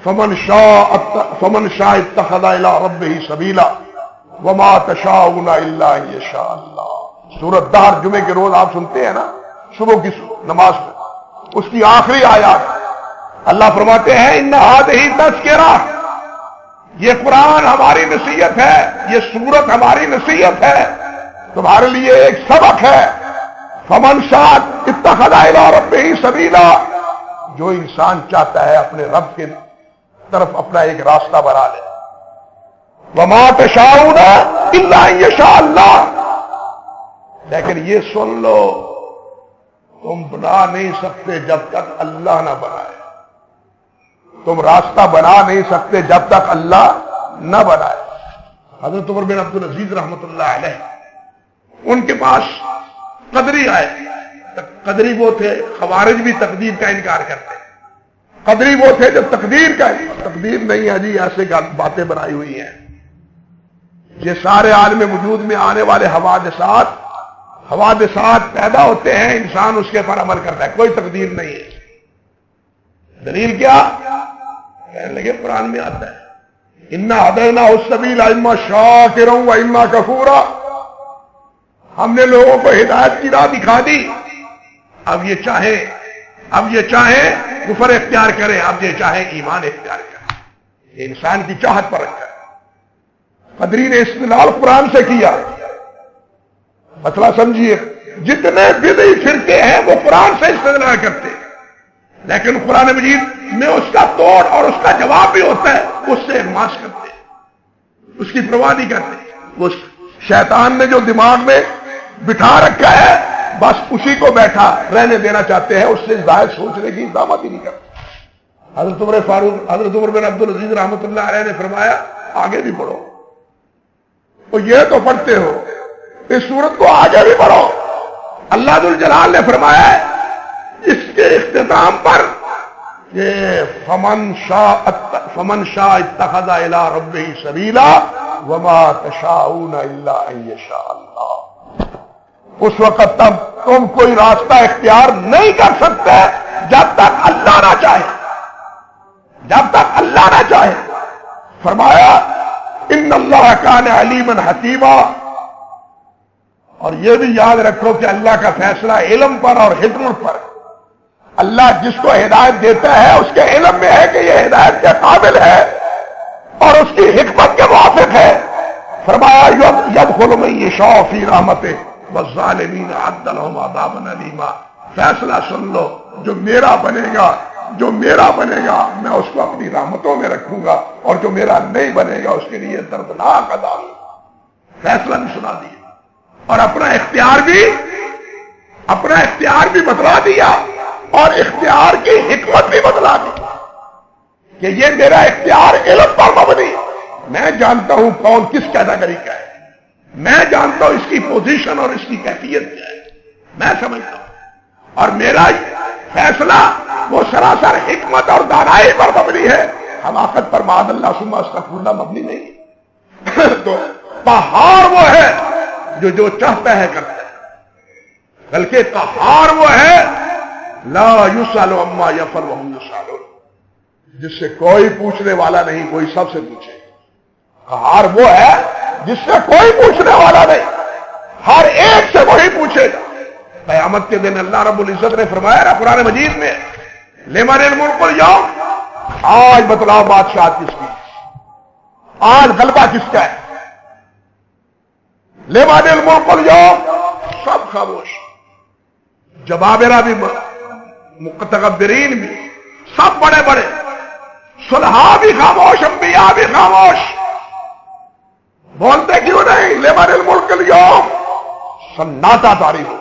فمن شاء اتخذ الى ربه سبیلا وما تشاءون الا ان یشاء اللہ۔ سورۃ دہر جمعے کے روز آپ سنتے ہیں نا صبح کی نماز میں، اس کی آخری آیات اللہ فرماتے ہیں ان هذه تذکرہ، یہ قرآن ہماری نصیحت ہے، یہ سورت ہماری نصیحت ہے، تمہارے لیے ایک سبق ہے۔ فمن شاء اتخذ الى ربه سبیلا، جو انسان چاہتا ہے اپنے رب کے طرف اپنا ایک راستہ بنا لے۔ وما تشاءون الا ان یشاء اللہ، لیکن یہ سن لو تم بنا نہیں سکتے جب تک اللہ نہ بنائے، تم راستہ بنا نہیں سکتے جب تک اللہ نہ بنائے۔ حضرت عمر بن عبدالعزیز رحمۃ اللہ علیہ، ان کے پاس قدری آئے. قدری وہ تھے، خوارج بھی تقدیر کا انکار کرتے. قدری وہ تھے جو تقدیر نہیں ہے جی، ایسے باتیں بنائی ہوئی ہیں. یہ سارے عالم وجود میں آنے والے حوادثات پیدا ہوتے ہیں، انسان اس کے پر عمل کرتا ہے، کوئی تقدیر نہیں ہے. دلیل کیا؟ کہنے لگے قرآن میں آتا ہے انا ہدیناہ السبیل اما شاکرا و اما کفورا. ہم نے لوگوں کو ہدایت کی راہ دکھا دی، اب یہ چاہیں کفر اختیار کریں، اب یہ چاہیں ایمان اختیار کریں. یہ انسان کی چاہت پر رکھا ہے. قدری نے استدلال قرآن سے کیا. مسئلہ سمجھیے، جتنے بدعی فرقے ہیں وہ قرآن سے استدلال کرتے ہیں، لیکن قرآن مجید میں اس کا توڑ اور اس کا جواب بھی ہوتا ہے، اس سے ماس کرتے ہیں، اس کی پرواہ نہیں کرتے. اس شیطان نے جو دماغ میں بٹھا رکھا ہے بس اسی کو بیٹھا رہنے دینا چاہتے ہیں، اس سے ظاہر سوچنے کی اقدامات ہی نہیں کرتے. حضرت عمر بن عبدالعزیز رحمۃ اللہ علیہ نے فرمایا آگے بھی پڑھو. تو یہ تو پڑھتے ہو، اس صورت کو آگے بھی پڑھو. اللہ ذوالجلال نے فرمایا اس کے اختتام پر کہ فمن شاء اتخذ الى ربہ سبیلا وما تشاءون الا ان یشاء اللہ. اس وقت تک تم کوئی راستہ اختیار نہیں کر سکتے جب تک اللہ نہ چاہے. فرمایا ان اللہ کان علیما حکیما. اور یہ بھی یاد رکھو کہ اللہ کا فیصلہ علم پر اور حکمت پر. اللہ جس کو ہدایت دیتا ہے اس کے علم میں ہے کہ یہ ہدایت کے قابل ہے اور اس کی حکمت کے موافق ہے. فرمایا یدخل من یشاء فی رحمتہ والظالمین اعد لهم عذابا الیما. فیصلہ سن لو، جو میرا بنے گا میں اس کو اپنی رحمتوں میں رکھوں گا، اور جو میرا نہیں بنے گا اس کے لیے دردناک عذاب. فیصلہ بھی سنا دیا اور اپنا اختیار بھی بتلا دیا اور اختیار کی حکمت بھی بتلا دی کہ یہ میرا اختیار علم پر مبنی ہے. میں جانتا ہوں کون کس کیٹیگری کا ہے، میں جانتا ہوں اس کی پوزیشن اور اس کی کیفیت کیا ہے، میں سمجھتا ہوں. اور میرا فیصلہ وہ سراسر حکمت اور دانائی پر مبنی ہے، حماقت پر معاذ اللہ ثم استغفر اللہ مبنی نہیں. تو قہار وہ ہے جو چاہتا ہے کرتا ہے، بلکہ قہار وہ ہے لا یسأل عما یفعل وهم یسألون، جس سے کوئی پوچھنے والا نہیں، کوئی سب سے پوچھے. قہار وہ ہے جس سے کوئی پوچھنے والا نہیں، ہر ایک سے وہی پوچھے گا. قیامت کے دن اللہ رب العزت نے فرمایا نا قرآن مجید میں لمن الملک اليوم، آج بتلاؤ بادشاہت کس کی، آج غلبہ کس کا ہے. لمن الملک اليوم، سب خاموش، جبابرہ بھی، متکبرین بھی، سب بڑے بڑے، صلحاء بھی خاموش، انبیاء بھی خاموش. بولتے کیوں نہیں؟ لمن الملک اليوم، سناٹا طاری ہو،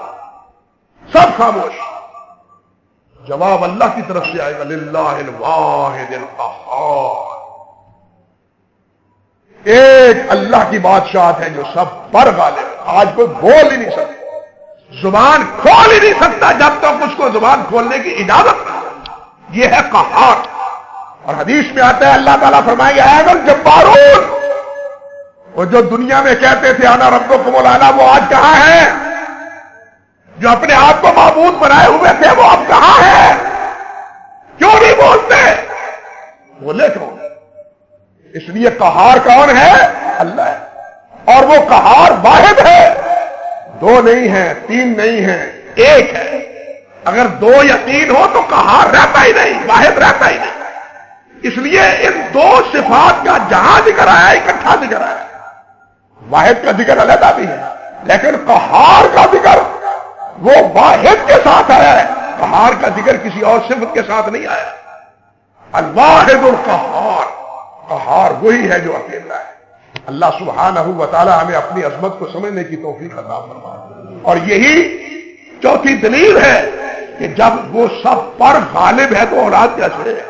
سب خاموش. جواب اللہ کی طرف سے آئے گا للہ الواحد القہار. ایک اللہ کی بادشاہت ہے جو سب پر غالب ہے. آج کوئی بول ہی نہیں سکتا، زبان کھول ہی نہیں سکتا جب تک اس کو زبان کھولنے کی اجازت نہ ہو. یہ ہے قہار. اور حدیث میں آتا ہے اللہ تعالیٰ فرمائیں گے اے الجبارون، وہ جو دنیا میں کہتے تھے انا ربکم الاعلی، وہ آج کہاں ہیں؟ جو اپنے آپ کو معبود بنائے ہوئے تھے وہ اب کہاں ہیں؟ کیوں نہیں بولتے؟ بولے کیوں؟ اس لیے قہار کون ہے؟ اللہ ہے. اور وہ قہار واحد ہے، دو نہیں ہیں، تین نہیں ہیں، ایک ہے. اگر دو یا تین ہو تو قہار رہتا ہی نہیں، واحد رہتا ہی نہیں. اس لیے ان دو صفات کا جہاں ذکر آیا اکٹھا ذکر آیا. واحد کا ذکر علیحدہ بھی ہے، لیکن قہار کا ذکر وہ واحد کے ساتھ آیا ہے. قہار کا ذکر کسی اور صفت کے ساتھ نہیں آیا. الواحد القہار، قہار وہی ہے جو اکیلا ہے. اللہ سبحانہ و تعالی ہمیں اپنی عظمت کو سمجھنے کی توفیق عطا فرمائے. اور یہی چوتھی دلیل ہے کہ جب وہ سب پر غالب ہے تو اولاد کیسے ہے؟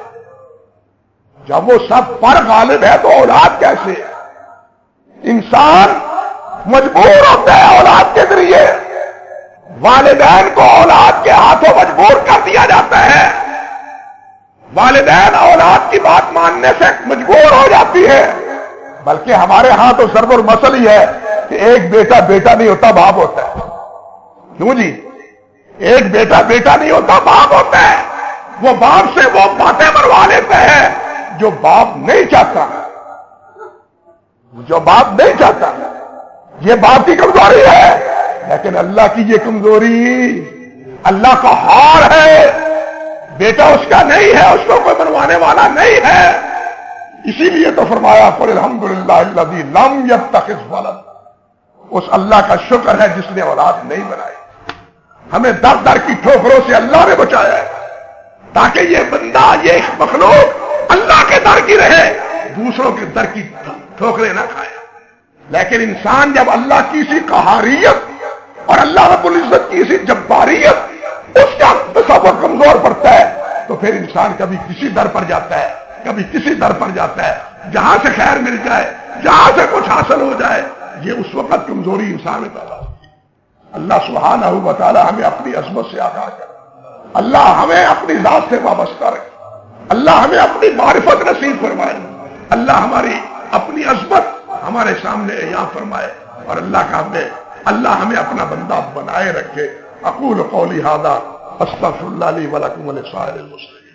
جب وہ سب پر غالب ہے تو اولاد کیسے ہے؟ انسان مجبور ہوتا ہے اولاد کے ذریعے، والدین کو اولاد کے ہاتھوں مجبور کر دیا جاتا ہے، والدین اولاد کی بات ماننے سے مجبور ہو جاتی ہے، بلکہ ہمارے ہاں تو ضرب المثل ہی ہے کہ ایک بیٹا بیٹا نہیں ہوتا باپ ہوتا ہے. کیوں جی؟ ایک بیٹا بیٹا نہیں ہوتا باپ ہوتا ہے. وہ باپ سے وہ باتیں مروا لیتے ہیں جو باپ نہیں چاہتا، جو باپ نہیں چاہتا. یہ باپ کی کمزوری ہے، لیکن اللہ کی یہ کمزوری اللہ کا ہار ہے. بیٹا اس کا نہیں ہے، اس کو کوئی منوانے والا نہیں ہے. اسی لیے تو فرمایا قل الحمدللہ الذی لم یتخذ ولد. اس اللہ کا شکر ہے جس نے اولاد نہیں بنائی. ہمیں در در کی ٹھوکروں سے اللہ نے بچایا ہے تاکہ یہ بندہ، یہ مخلوق اللہ کے در کی رہے، دوسروں کے در کی ٹھوکریں نہ کھائے. لیکن انسان جب اللہ کی سی قہاریت اور اللہ رب العزت کی سی جباریت اس کا تصور کمزور پڑتا ہے تو پھر انسان کبھی کسی در پر جاتا ہے، کبھی کسی در پر جاتا ہے، جہاں سے خیر مل جائے، جہاں سے کچھ حاصل ہو جائے. یہ اس وقت کمزوری انسان میں پیدا ہوتی ہے. اللہ سبحانہ و تعالی ہمیں اپنی عظمت سے آگاہ کرے، اللہ ہمیں اپنی ذات سے وابستہ رکھے، اللہ ہمیں اپنی معرفت نصیب فرمائے، اللہ ہماری اپنی عظمت ہمارے سامنے عیاں فرمائے، اور اللہ ہمیں اپنا بندہ بنائے رکھے. اقول قولی ھذا استغفر اللہ لی ولکم ولسائر المسلمین.